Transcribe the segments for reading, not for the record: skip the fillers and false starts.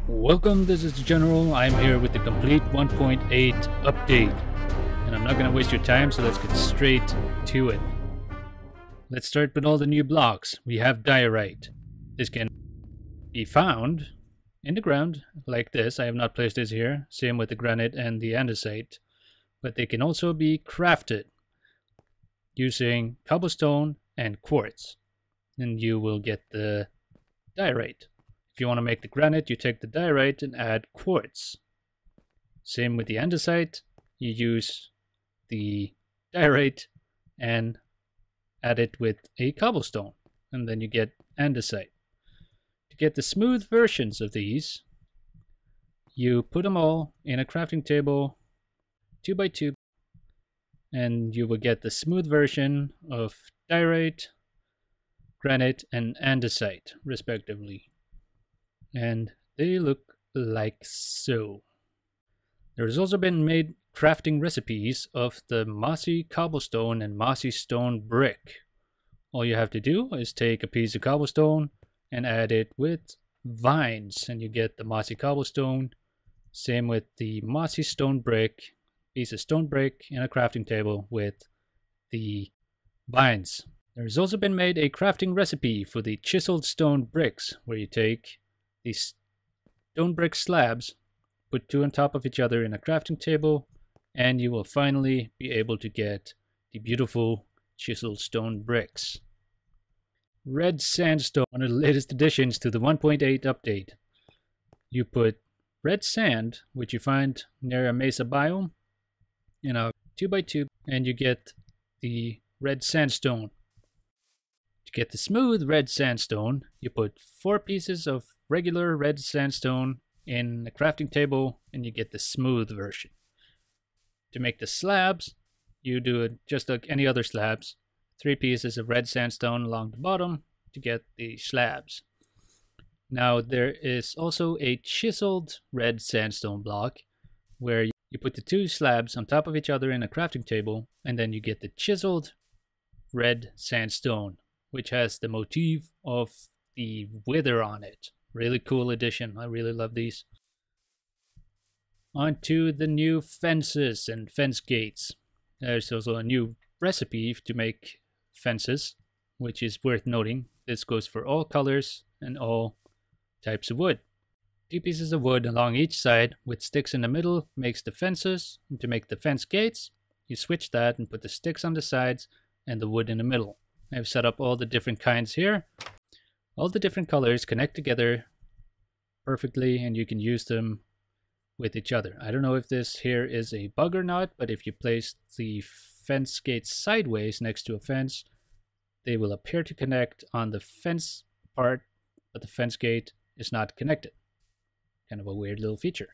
Welcome, this is General. I'm here with the complete 1.8 update. And I'm not going to waste your time, so let's get straight to it. Let's start with all the new blocks. We have diorite. This can be found in the ground, like this. I have not placed this here. Same with the granite and the andesite. But they can also be crafted using cobblestone and quartz. And you will get the diorite. If you want to make the granite, you take the diorite and add quartz. Same with the andesite. You use the diorite and add it with a cobblestone. And then you get andesite. To get the smooth versions of these, you put them all in a crafting table 2x2. And you will get the smooth version of diorite, granite, and andesite, respectively. And they look like so. There's also been made crafting recipes of the mossy cobblestone and mossy stone brick. All you have to do is take a piece of cobblestone and add it with vines, and you get the mossy cobblestone. Same with the mossy stone brick, piece of stone brick in a crafting table with the vines. There's also been made a crafting recipe for the chiseled stone bricks, where you take these stone brick slabs, put two on top of each other in a crafting table, and you will finally be able to get the beautiful chiseled stone bricks. Red sandstone, one of the latest additions to the 1.8 update. You put red sand, which you find near a mesa biome, in a 2x2, and you get the red sandstone. To get the smooth red sandstone, you put 4 pieces of regular red sandstone in a crafting table and you get the smooth version. To make the slabs, you do it just like any other slabs. 3 pieces of red sandstone along the bottom to get the slabs. Now there is also a chiseled red sandstone block where you put the 2 slabs on top of each other in a crafting table and then you get the chiseled red sandstone, which has the motif of the wither on it. Really cool addition. I really love these. On to the new fences and fence gates. There's also a new recipe to make fences, which is worth noting. This goes for all colors and all types of wood. 2 pieces of wood along each side with sticks in the middle makes the fences. And to make the fence gates, you switch that and put the sticks on the sides and the wood in the middle. I've set up all the different kinds here. All the different colors connect together perfectly and you can use them with each other. I don't know if this here is a bug or not, but if you place the fence gates sideways next to a fence, they will appear to connect on the fence part, but the fence gate is not connected. Kind of a weird little feature.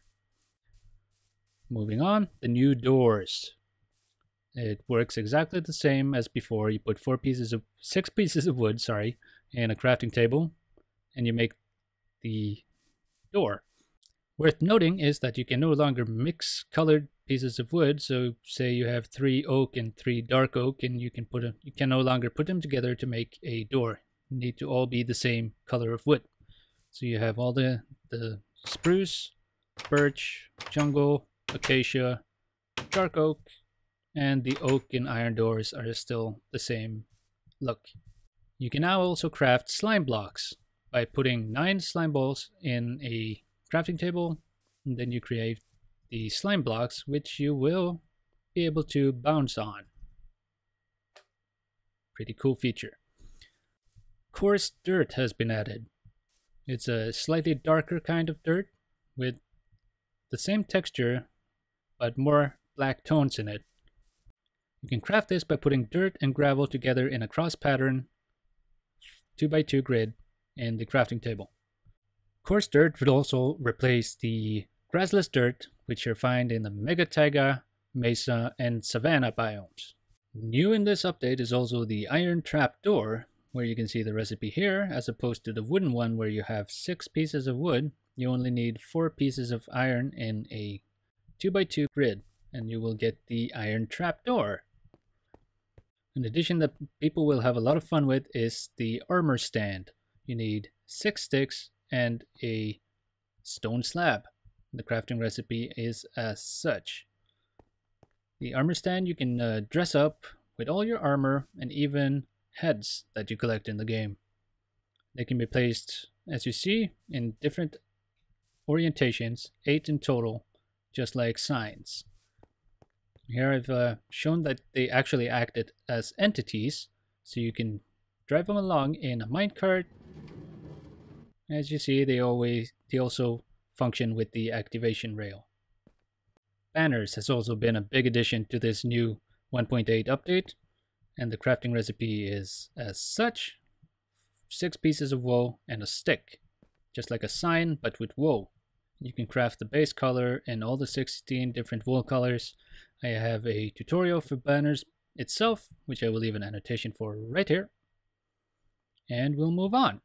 Moving on, the new doors. It works exactly the same as before. You put 6 pieces of wood, in a crafting table, and you make the door. Worth noting is that you can no longer mix colored pieces of wood. So say you have 3 oak and 3 dark oak, and you can no longer put them together to make a door. You need to all be the same color of wood. So you have all the spruce, birch, jungle, acacia, dark oak, and the oak and iron doors are still the same look. You can now also craft slime blocks by putting 9 slime balls in a crafting table, and then you create the slime blocks, which you will be able to bounce on. Pretty cool feature. Coarse dirt has been added. It's a slightly darker kind of dirt with the same texture but more black tones in it. You can craft this by putting dirt and gravel together in a cross pattern 2x2 grid in the crafting table. Coarse dirt would also replace the grassless dirt, which you'll find in the Mega Taiga, Mesa, and Savanna biomes. New in this update is also the iron trap door, where you can see the recipe here, as opposed to the wooden one where you have 6 pieces of wood. You only need 4 pieces of iron in a 2x2 grid, and you will get the iron trap door. An addition that people will have a lot of fun with is the armor stand. You need 6 sticks and a stone slab. The crafting recipe is as such. The armor stand you can dress up with all your armor and even heads that you collect in the game. They can be placed, as you see, in different orientations, 8 in total, just like signs. Here I've shown that they actually acted as entities, so you can drive them along in a minecart. As you see, they also function with the activation rail. Banners has also been a big addition to this new 1.8 update, and the crafting recipe is as such: 6 pieces of wool and a stick, just like a sign but with wool. You can craft the base color in all the 16 different wool colors. I have a tutorial for banners itself, which I will leave an annotation for right here. And we'll move on.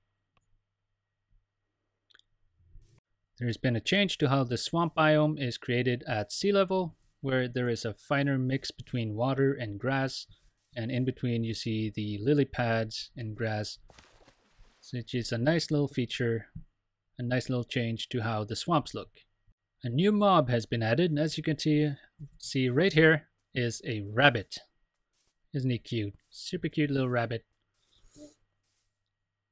There's been a change to how the swamp biome is created at sea level, where there is a finer mix between water and grass, and in between you see the lily pads and grass, which is a nice little feature, a nice little change to how the swamps look. A new mob has been added, and as you can see right here is a rabbit. Isn't he cute? Super cute little rabbit.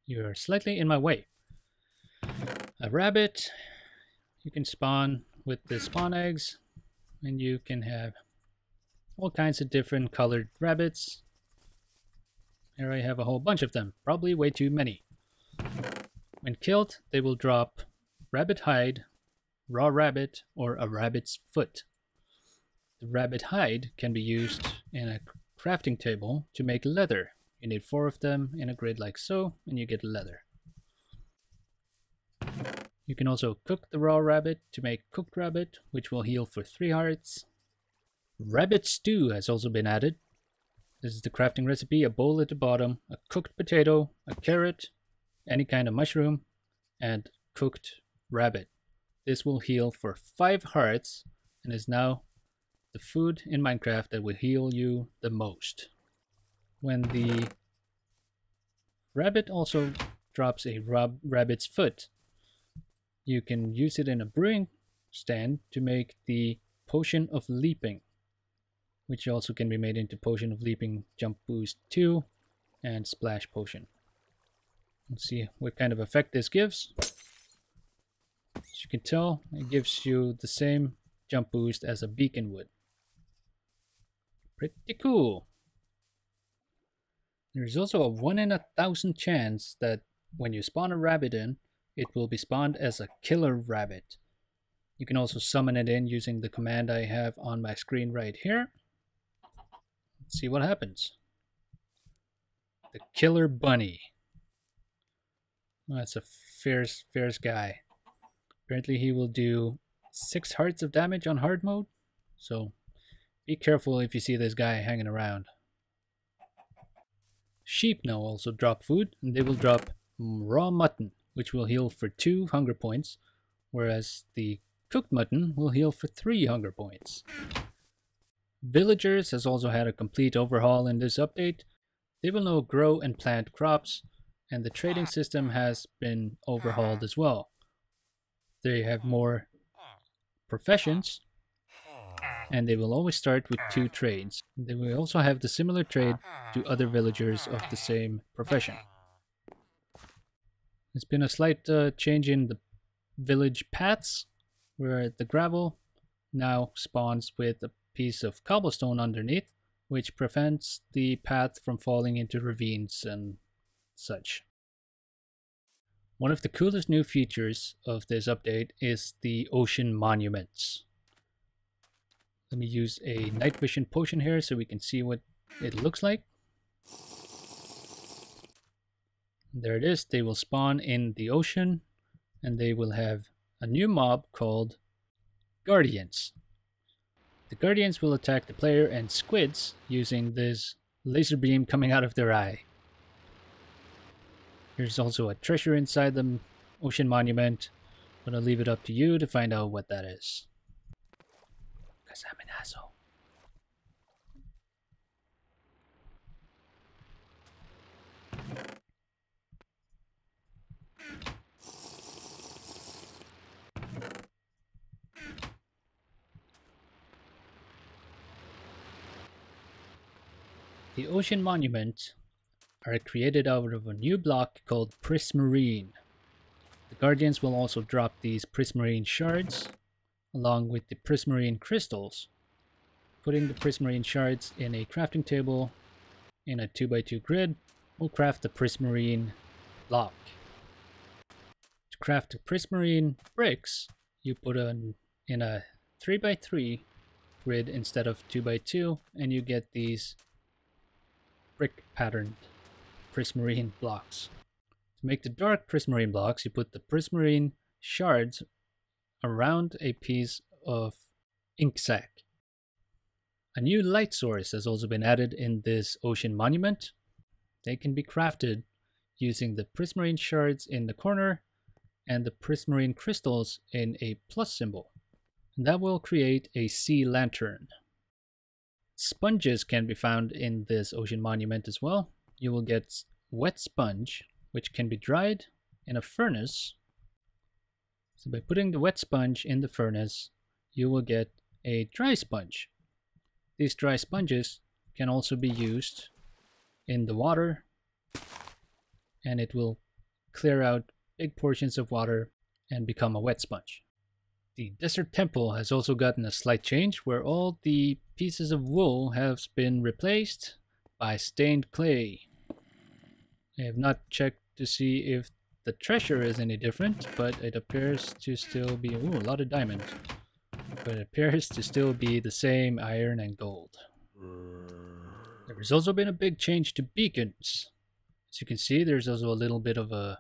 You're slightly in my way. A rabbit, you can spawn with the spawn eggs, and you can have all kinds of different colored rabbits. Here I have a whole bunch of them, probably way too many. When killed, they will drop rabbit hide, raw rabbit, or a rabbit's foot. The rabbit hide can be used in a crafting table to make leather. You need 4 of them in a grid like so, and you get leather. You can also cook the raw rabbit to make cooked rabbit, which will heal for 3 hearts. Rabbit stew has also been added. This is the crafting recipe: a bowl at the bottom, a cooked potato, a carrot, any kind of mushroom, and cooked rabbit. This will heal for 5 hearts and is now the food in Minecraft that will heal you the most. When the rabbit also drops a rabbit's foot, you can use it in a brewing stand to make the potion of leaping, which also can be made into potion of leaping, jump boost 2, and splash potion. Let's see what kind of effect this gives. As you can tell, it gives you the same jump boost as a beacon would. Pretty cool. There's also a 1 in 1,000 chance that when you spawn a rabbit in, it will be spawned as a killer rabbit. You can also summon it in using the command I have on my screen right here. Let's see what happens. The killer bunny. Well, that's a fierce guy. Apparently he will do 6 hearts of damage on hard mode, so be careful if you see this guy hanging around. Sheep now also drop food, and they will drop raw mutton, which will heal for 2 hunger points, whereas the cooked mutton will heal for 3 hunger points. Villagers has also had a complete overhaul in this update. They will now grow and plant crops, and the trading system has been overhauled as well. They have more professions, and they will always start with 2 trades. They will also have the similar trade to other villagers of the same profession. There's been a slight change in the village paths, where the gravel now spawns with a piece of cobblestone underneath, which prevents the path from falling into ravines and such. One of the coolest new features of this update is the ocean monuments. Let me use a night vision potion here so we can see what it looks like. There it is. They will spawn in the ocean, and they will have a new mob called Guardians. The Guardians will attack the player and squids using this laser beam coming out of their eye. There's also a treasure inside the ocean monument, but I'll leave it up to you to find out what that is. Because I'm an asshole. The ocean monument are created out of a new block called prismarine. The guardians will also drop these prismarine shards along with the prismarine crystals. Putting the prismarine shards in a crafting table in a 2x2 grid will craft the prismarine block. To craft the prismarine bricks, you put in a 3x3 grid instead of 2x2, and you get these brick patterned prismarine blocks. To make the dark prismarine blocks, you put the prismarine shards around a piece of ink sac. A new light source has also been added in this ocean monument. They can be crafted using the prismarine shards in the corner and the prismarine crystals in a plus symbol. And that will create a sea lantern. Sponges can be found in this ocean monument as well. You will get wet sponge, which can be dried in a furnace. So by putting the wet sponge in the furnace, you will get a dry sponge. These dry sponges can also be used in the water, and it will clear out big portions of water and become a wet sponge. The desert temple has also gotten a slight change where all the pieces of wool have been replaced by stained clay. I have not checked to see if the treasure is any different, but it appears to still be, ooh, a lot of diamond. But it appears to still be the same iron and gold. There has also been a big change to beacons. As you can see, there's also a little bit of a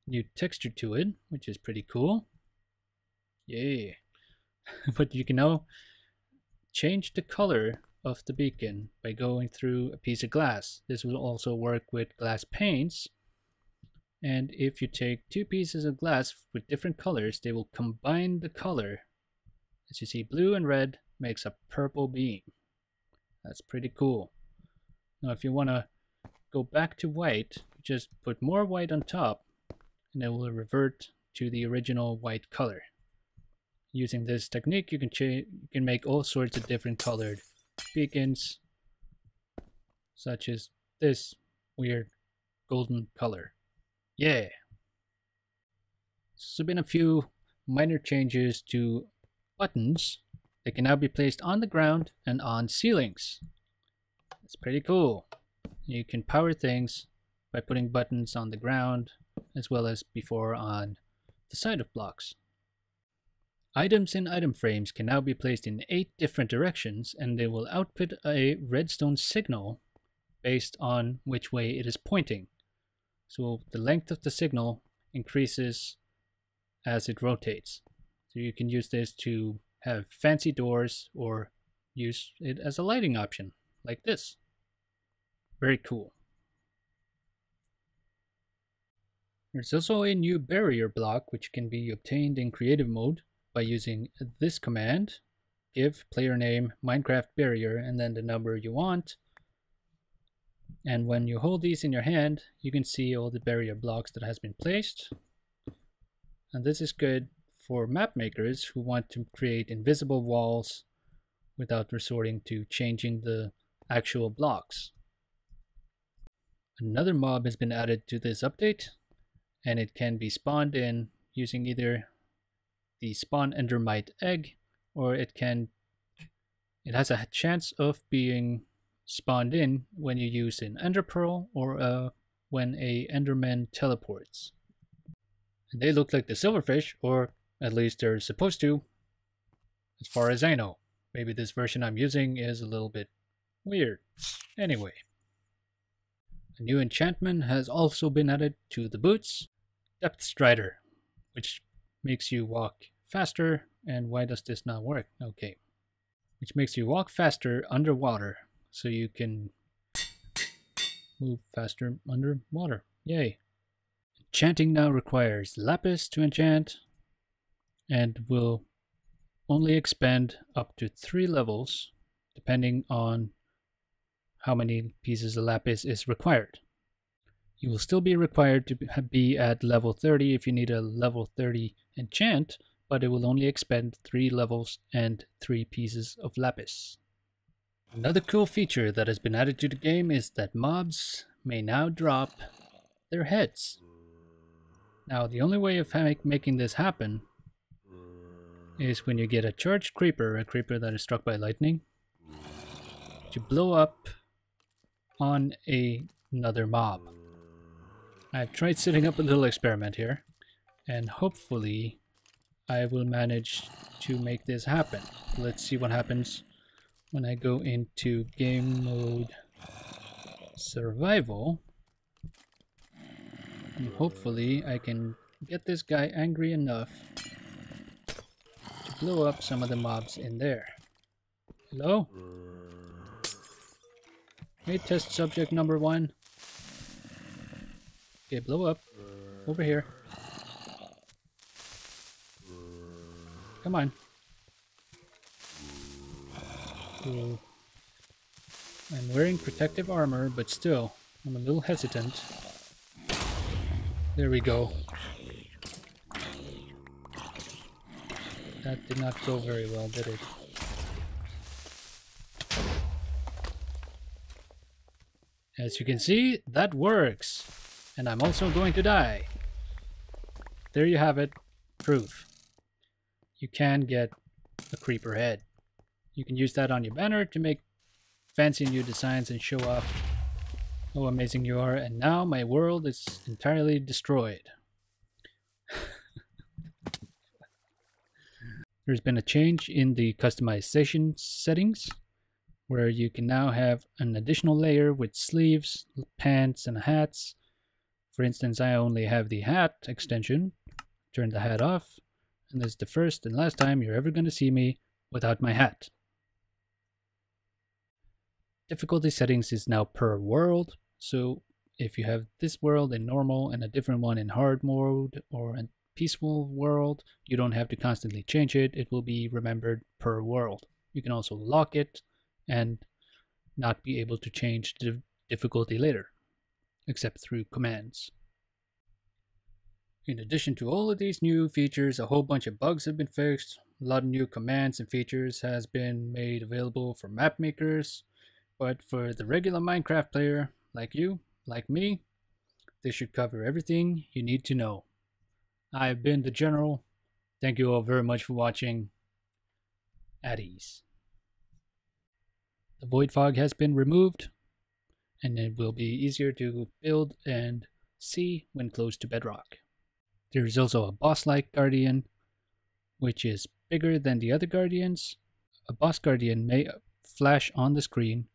new texture to it, which is pretty cool. Yeah. But you can now change the color of the beacon by going through a piece of glass. This will also work with glass panes. And if you take two pieces of glass with different colors, they will combine the color. As you see, blue and red makes a purple beam. That's pretty cool. Now if you want to go back to white, just put more white on top and it will revert to the original white color. Using this technique, you can make all sorts of different colored beacons, such as this weird golden color. Yeah! So there have been a few minor changes to buttons. They can now be placed on the ground and on ceilings. It's pretty cool. You can power things by putting buttons on the ground as well as before on the side of blocks. Items in item frames can now be placed in 8 different directions, and they will output a redstone signal based on which way it is pointing. So the length of the signal increases as it rotates. So you can use this to have fancy doors or use it as a lighting option, like this. Very cool. There's also a new barrier block which can be obtained in creative mode by using this command: give player name Minecraft barrier and then the number you want. And when you hold these in your hand, you can see all the barrier blocks that has been placed. And this is good for map makers who want to create invisible walls without resorting to changing the actual blocks. Another mob has been added to this update, and it can be spawned in using either the spawn endermite egg, or it has a chance of being spawned in when you use an ender pearl or when a enderman teleports. And they look like the silverfish, or at least they're supposed to, as far as I know. Maybe this version I'm using is a little bit weird. Anyway, a new enchantment has also been added to the boots, Depth Strider, which makes you walk faster. And why does this not work? Okay. Which makes you walk faster underwater, so you can move faster underwater. Yay. Enchanting now requires lapis to enchant and will only expend up to 3 levels depending on how many pieces of lapis is required. You will still be required to be at level 30 if you need a level 30 enchant, but it will only expend 3 levels and 3 pieces of lapis. Another cool feature that has been added to the game is that mobs may now drop their heads. Now, the only way of making this happen is when you get a charged creeper, a creeper that is struck by lightning, to blow up on another mob. I've tried setting up a little experiment here, and hopefully I will manage to make this happen. Let's see what happens when I go into game mode survival. And hopefully I can get this guy angry enough to blow up some of the mobs in there. Hello? Hey, test subject number 1. Okay, blow up. Over here. Come on. Ooh. I'm wearing protective armor, but still, I'm a little hesitant. There we go. That did not go very well, did it? As you can see, that works. And I'm also going to die. There you have it. Proof. You can get a creeper head. You can use that on your banner to make fancy new designs and show off how amazing you are. And now my world is entirely destroyed. There's been a change in the customization settings, where you can now have an additional layer with sleeves, pants, and hats. For instance, I only have the hat extension. Turn the hat off, and this is the first and last time you're ever going to see me without my hat. Difficulty settings is now per world, so if you have this world in normal and a different one in hard mode or a peaceful world, you don't have to constantly change it. It will be remembered per world. You can also lock it and not be able to change the difficulty later, except through commands. In addition to all of these new features, a whole bunch of bugs have been fixed. A lot of new commands and features has been made available for map makers. But for the regular Minecraft player, like you, like me, this should cover everything you need to know. I've been the General. Thank you all very much for watching. At ease. The void fog has been removed, and it will be easier to build and see when close to bedrock. There is also a boss-like guardian, which is bigger than the other guardians. A boss guardian may flash on the screen,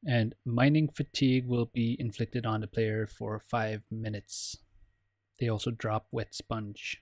and mining fatigue will be inflicted on the player for 5 minutes. They also drop wet sponge.